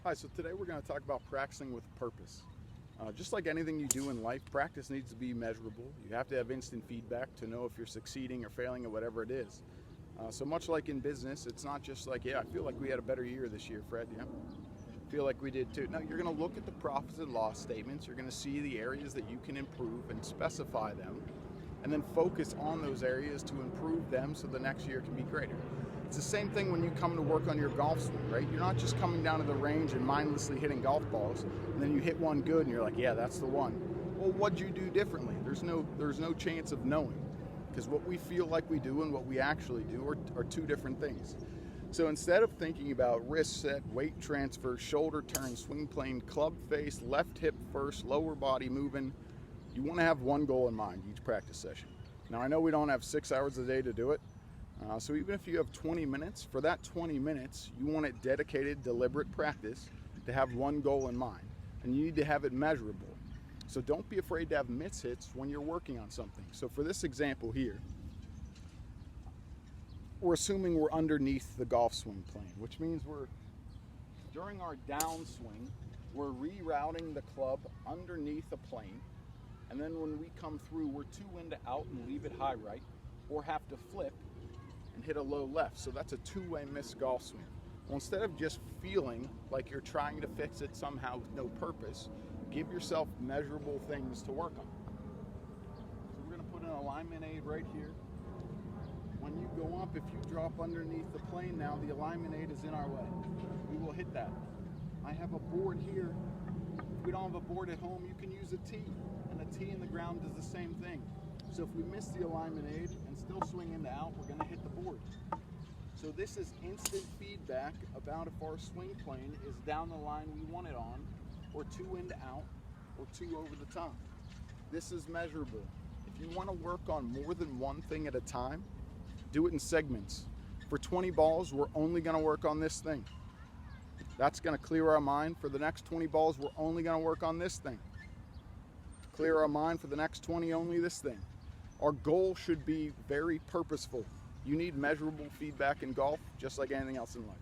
Hi, so today we're going to talk about practicing with purpose. Just like anything you do in life, practice needs to be measurable. You have to have instant feedback to know if you're succeeding or failing at whatever it is. So much like in business, it's not just like, yeah, I feel like we had a better year this year, Fred. Yeah, feel like we did too. No, you're going to look at the profits and loss statements. You're going to see the areas that you can improve and specify them, and then focus on those areas to improve them so the next year can be greater. It's the same thing when you come to work on your golf swing, right? You're not just coming down to the range and mindlessly hitting golf balls, and then you hit one good and you're like, yeah, that's the one. Well, what'd you do differently? There's no chance of knowing, because what we feel like we do and what we actually do are two different things. So instead of thinking about wrist set, weight transfer, shoulder turn, swing plane, club face, left hip first, lower body moving, you want to have one goal in mind each practice session. Now, I know we don't have 6 hours a day to do it. So even if you have 20 minutes, for that 20 minutes, you want it dedicated, deliberate practice to have one goal in mind. And you need to have it measurable. So don't be afraid to have miss hits when you're working on something. So for this example here, we're assuming we're underneath the golf swing plane, which means during our downswing, we're rerouting the club underneath the plane. And then when we come through, we're two in to out and leave it high right, or have to flip and hit a low left. So that's a two-way missed golf swing. Well, instead of just feeling like you're trying to fix it somehow with no purpose, give yourself measurable things to work on. So we're going to put an alignment aid right here. When you go up, if you drop underneath the plane now, the alignment aid is in our way. We will hit that. I have a board here. If we don't have a board at home, you can use a tee, and a tee in the ground does the same thing. So if we miss the alignment aid and still swing into out, we're going to hit the board. So this is instant feedback about if our swing plane is down the line we want it on, or two into out, or two over the top. This is measurable. If you want to work on more than one thing at a time, do it in segments. For 20 balls, we're only going to work on this thing. That's going to clear our mind. For the next 20 balls, we're only going to work on this thing. Clear our mind. For the next 20, only this thing. Our goal should be very purposeful. You need measurable feedback in golf, just like anything else in life.